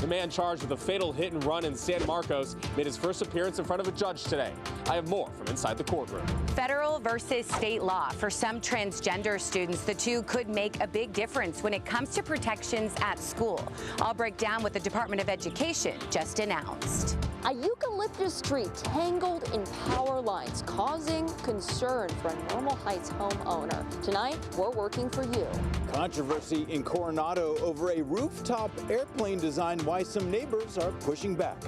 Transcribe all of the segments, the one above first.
The man charged with a fatal hit and run in San Marcos made his first appearance in front of a judge today. I have more from inside the courtroom. Federal versus state law. For some transgender students, the two could make a big difference when it comes to protections at school. I'll break down what the Department of Education just announced. A eucalyptus tree tangled in power lines, causing concern for a Normal Heights homeowner. Tonight, we're working for you. Controversy in Coronado over a rooftop airplane design, why some neighbors are pushing back.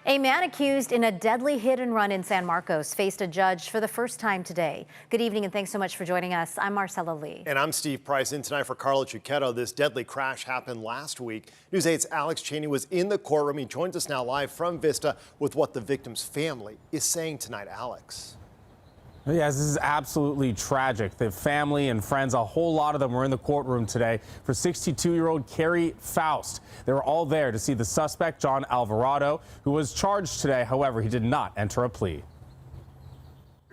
A man accused in a deadly hit and run in San Marcos faced a judge for the first time today. Good evening and thanks so much for joining us. I'm Marcella Lee. And I'm Steve Price. In tonight for Carla Chucchetto. This deadly crash happened last week. News 8's Alex Cheney was in the courtroom. He joins us now live from Vista with what the victim's family is saying tonight. Alex. Yes, this is absolutely tragic. The family and friends, a whole lot of them were in the courtroom today for 62-year-old Carrie Faust. They were all there to see the suspect, John Alvarado, who was charged today. However, he did not enter a plea.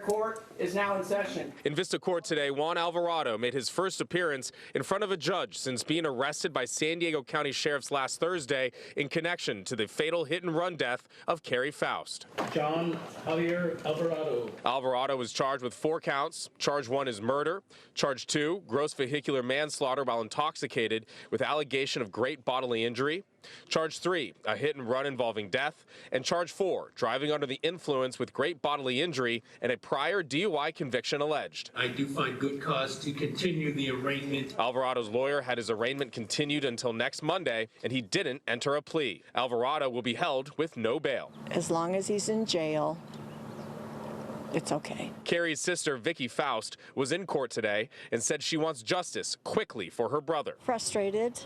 Court is now in session. In Vista Court today, Juan Alvarado made his first appearance in front of a judge since being arrested by San Diego County sheriffs last Thursday in connection to the fatal hit-and-run death of Carrie Faust. John Javier Alvarado. Alvarado was charged with 4 counts. Charge 1 is murder. Charge 2, gross vehicular manslaughter while intoxicated with allegation of great bodily injury. Charge 3, a hit and run involving death. And charge 4, driving under the influence with great bodily injury and a prior DUI conviction alleged. I do find good cause to continue the arraignment. Alvarado's lawyer had his arraignment continued until next Monday, and he didn't enter a plea. Alvarado will be held with no bail. As long as he's in jail, it's okay. Carrie's sister, Vicky Faust, was in court today and said she wants justice quickly for her brother. Frustrated.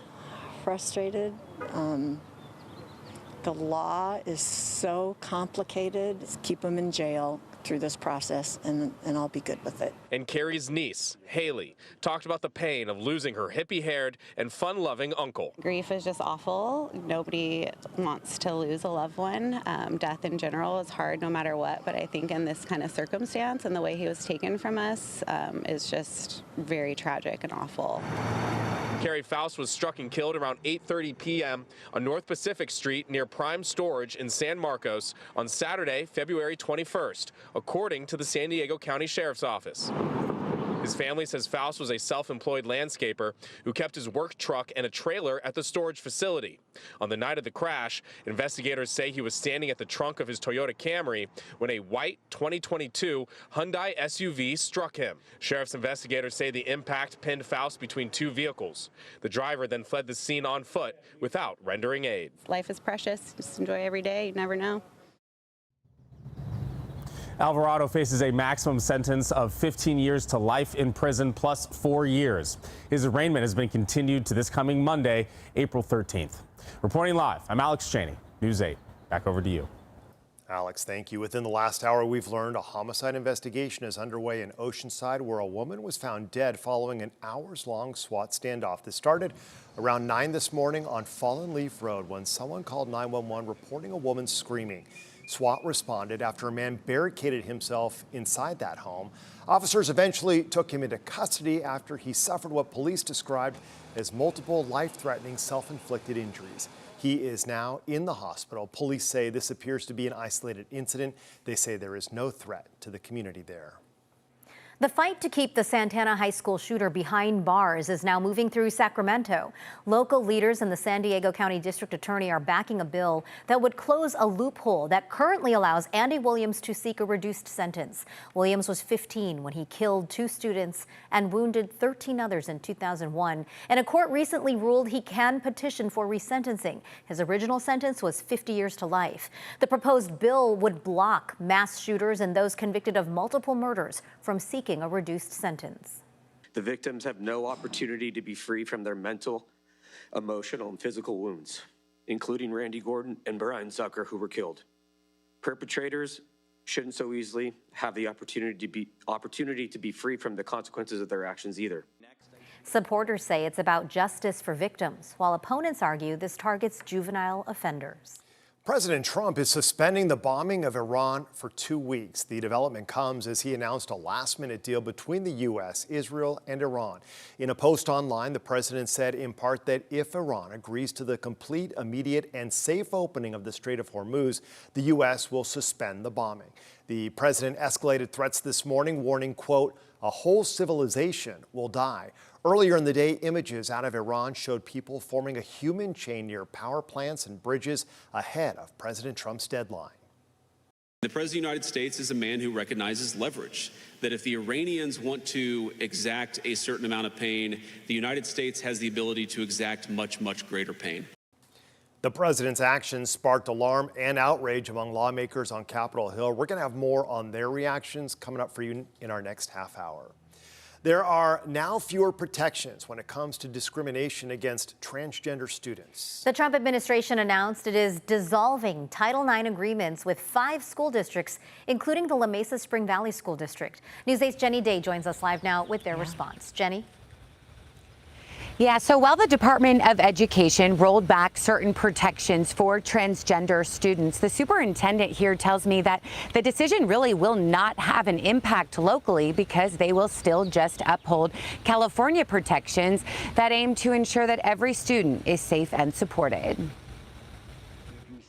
The law is so complicated. Just keep him in jail through this process, and I'll be good with it. And Carrie's niece, Haley, talked about the pain of losing her hippie-haired and fun-loving uncle. Grief is just awful. Nobody wants to lose a loved one. Death in general is hard no matter what, but I think in this kind of circumstance and the way he was taken from us is just very tragic and awful. Carrie Faust was struck and killed around 8:30 p.m. on North Pacific Street near Prime Storage in San Marcos on Saturday, February 21st, according to the San Diego County Sheriff's Office. His family says Faust was a self-employed landscaper who kept his work truck and a trailer at the storage facility. On the night of the crash, investigators say he was standing at the trunk of his Toyota Camry when a white 2022 Hyundai SUV struck him. Sheriff's investigators say the impact pinned Faust between 2 vehicles. The driver then fled the scene on foot without rendering aid. Life is precious. Just enjoy every day. You never know. Alvarado faces a maximum sentence of 15 years to life in prison plus 4 years. His arraignment has been continued to this coming Monday, April 13th. Reporting live, I'm Alex Cheney, News 8. Back over to you. Alex, thank you. Within the last hour, we've learned a homicide investigation is underway in Oceanside, where a woman was found dead following an hours-long SWAT standoff. This started around 9 this morning on Fallen Leaf Road when someone called 911 reporting a woman screaming. SWAT responded after a man barricaded himself inside that home. Officers eventually took him into custody after he suffered what police described as multiple life-threatening self-inflicted injuries. He is now in the hospital. Police say this appears to be an isolated incident. They say there is no threat to the community there. The fight to keep the Santana High School shooter behind bars is now moving through Sacramento. Local leaders and the San Diego County District Attorney are backing a bill that would close a loophole that currently allows Andy Williams to seek a reduced sentence. Williams was 15 when he killed 2 students and wounded 13 others in 2001. And a court recently ruled he can petition for resentencing. His original sentence was 50 years to life. The proposed bill would block mass shooters and those convicted of multiple murders from seeking a reduced sentence. The victims have no opportunity to be free from their mental, emotional, and physical wounds, including Randy Gordon and Brian Zucker, who were killed. Perpetrators shouldn't so easily have the opportunity to be free from the consequences of their actions either. Supporters say it's about justice for victims, while opponents argue this targets juvenile offenders. President Trump is suspending the bombing of Iran for 2 weeks. The development comes as he announced a last-minute deal between the U.S., Israel, and Iran. In a post online, the president said in part that if Iran agrees to the complete, immediate, and safe opening of the Strait of Hormuz, the U.S. will suspend the bombing. The president escalated threats this morning, warning, quote, "A whole civilization will die." Earlier in the day, images out of Iran showed people forming a human chain near power plants and bridges ahead of President Trump's deadline. The President of the United States is a man who recognizes leverage, that if the Iranians want to exact a certain amount of pain, the United States has the ability to exact much, much greater pain. The president's actions sparked alarm and outrage among lawmakers on Capitol Hill. We're going to have more on their reactions coming up for you in our next half hour. There are now fewer protections when it comes to discrimination against transgender students. The Trump administration announced it is dissolving Title IX agreements with 5 school districts, including the La Mesa Spring Valley School District. News 8's Jenny Day joins us live now with their response. Jenny? Yeah, so while the Department of Education rolled back certain protections for transgender students, the superintendent here tells me that the decision really will not have an impact locally because they will still just uphold California protections that aim to ensure that every student is safe and supported.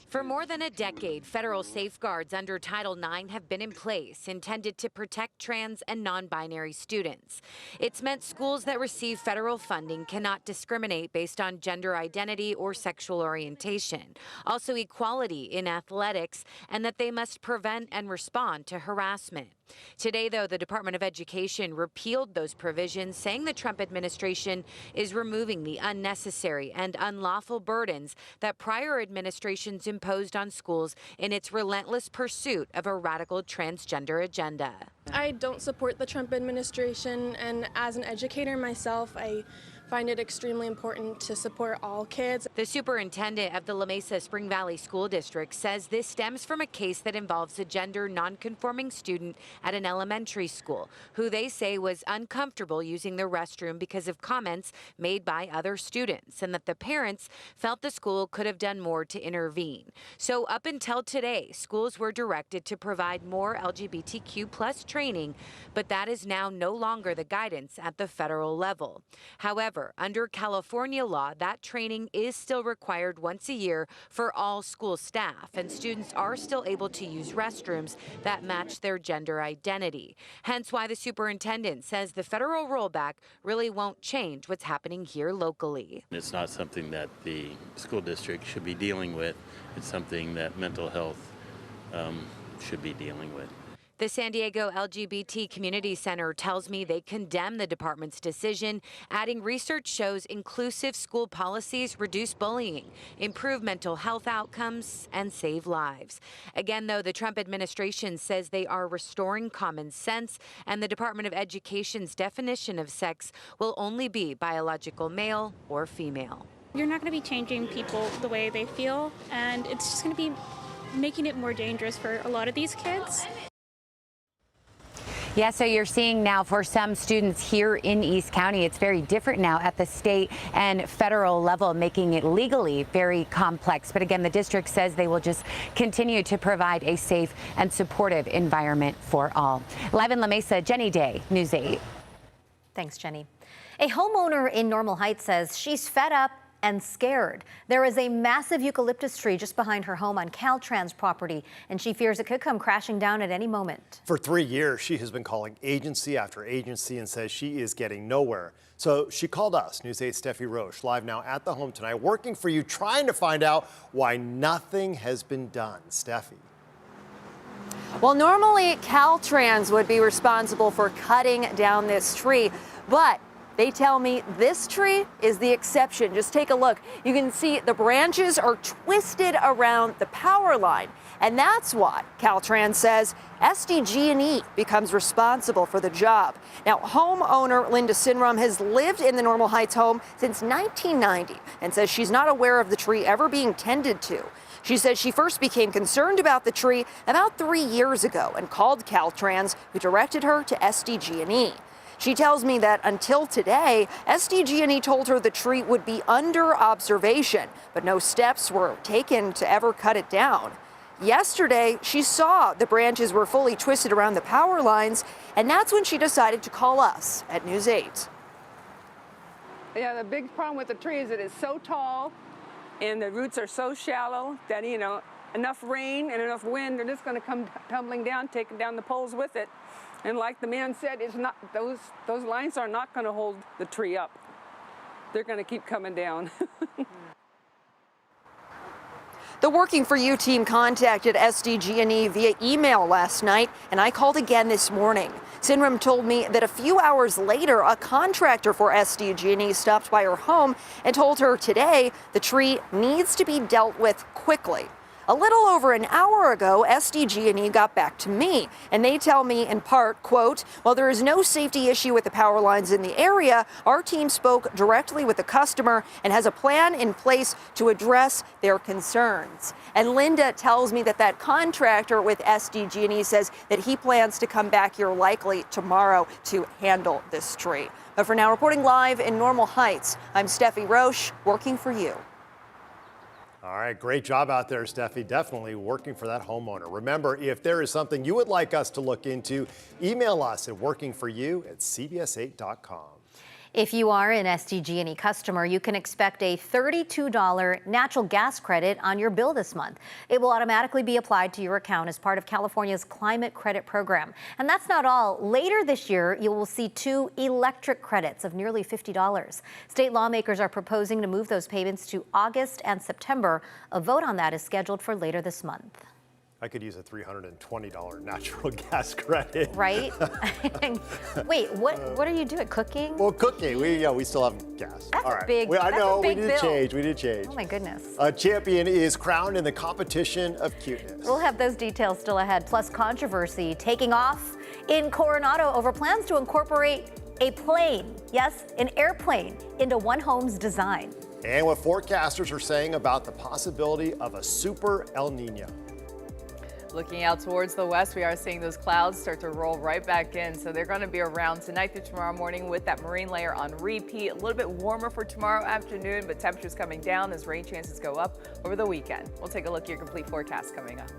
For more than a decade, federal safeguards under Title IX have been in place, intended to protect trans and non-binary students. It's meant schools that receive federal funding cannot discriminate based on gender identity or sexual orientation. Also, equality in athletics, and that they must prevent and respond to harassment. Today, though, the Department of Education repealed those provisions, saying the Trump administration is removing the unnecessary and unlawful burdens that prior administrations imposed on schools in its relentless pursuit of a radical transgender agenda. I don't support the Trump administration, and as an educator myself, I find it extremely important to support all kids. The superintendent of the La Mesa Spring Valley School District says this stems from a case that involves a gender nonconforming student at an elementary school who they say was uncomfortable using the restroom because of comments made by other students, and that the parents felt the school could have done more to intervene. So up until today, schools were directed to provide more LGBTQ+ training, but that is now no longer the guidance at the federal level. However, under California law, that training is still required once a year for all school staff, and students are still able to use restrooms that match their gender identity. Hence why the superintendent says the federal rollback really won't change what's happening here locally. It's not something that the school district should be dealing with. It's something that mental health should be dealing with. The San Diego LGBT Community Center tells me they condemn the department's decision, adding research shows inclusive school policies reduce bullying, improve mental health outcomes, and save lives. Again, though, the Trump administration says they are restoring common sense, and the Department of Education's definition of sex will only be biological male or female. You're not going to be changing people the way they feel, and it's just going to be making it more dangerous for a lot of these kids. Yeah, so you're seeing now for some students here in East County, it's very different now at the state and federal level, making it legally very complex. But again, the district says they will just continue to provide a safe and supportive environment for all. Live in La Mesa, Jenny Day, News 8. Thanks, Jenny. A homeowner in Normal Heights says she's fed up and scared. There is a massive eucalyptus tree just behind her home on Caltrans property, and she fears it could come crashing down at any moment. For 3 years, she has been calling agency after agency and says she is getting nowhere. So she called us, News 8's Steffi Roche, live now at the home tonight, working for you, trying to find out why nothing has been done. Steffi. Well, normally Caltrans would be responsible for cutting down this tree, but they tell me this tree is the exception. Just take a look. You can see the branches are twisted around the power line. And that's why Caltrans says SDG&E becomes responsible for the job. Now, homeowner Linda Sinrum has lived in the Normal Heights home since 1990 and says she's not aware of the tree ever being tended to. She says she first became concerned about the tree about 3 years ago and called Caltrans, who directed her to SDG&E. She tells me that until today, SDG&E told her the tree would be under observation, but no steps were taken to ever cut it down. Yesterday, she saw the branches were fully twisted around the power lines, and that's when she decided to call us at News 8. Yeah, the big problem with the tree is that it's so tall and the roots are so shallow that, you know, enough rain and enough wind, they're just going to come tumbling down, taking down the poles with it. And like the man said, it's not, those lines are not going to hold the tree up. They're going to keep coming down. The Working for You team contacted SDG&E via email last night, and I called again this morning. Sinram told me that a few hours later, a contractor for SDG&E stopped by her home and told her today the tree needs to be dealt with quickly. A little over an hour ago, SDG&E got back to me, and they tell me in part, quote, while there is no safety issue with the power lines in the area, our team spoke directly with the customer and has a plan in place to address their concerns. And Linda tells me that that contractor with SDG&E says that he plans to come back here likely tomorrow to handle this tree. But for now, reporting live in Normal Heights, I'm Steffi Roche, Working for You. All right, great job out there, Steffi. Definitely working for that homeowner. Remember, if there is something you would like us to look into, email us at workingforyou@cbs8.com. If you are an SDG&E customer, you can expect a $32 natural gas credit on your bill this month. It will automatically be applied to your account as part of California's climate credit program. And that's not all. Later this year, you will see 2 electric credits of nearly $50. State lawmakers are proposing to move those payments to August and September. A vote on that is scheduled for later this month. I could use a $320 natural gas credit. Right? Wait, what are you doing? Cooking? Well, cooking. We still have gas. That's All a right. big I know, that's a big we did bill. change. We did change. Oh my goodness. A champion is crowned in the competition of cuteness. We'll have those details still ahead, plus controversy taking off in Coronado over plans to incorporate a plane, yes, an airplane, into one home's design. And what forecasters are saying about the possibility of a super El Nino. Looking out towards the west, we are seeing those clouds start to roll right back in. So they're going to be around tonight through tomorrow morning with that marine layer on repeat. A little bit warmer for tomorrow afternoon, but temperatures coming down as rain chances go up over the weekend. We'll take a look at your complete forecast coming up.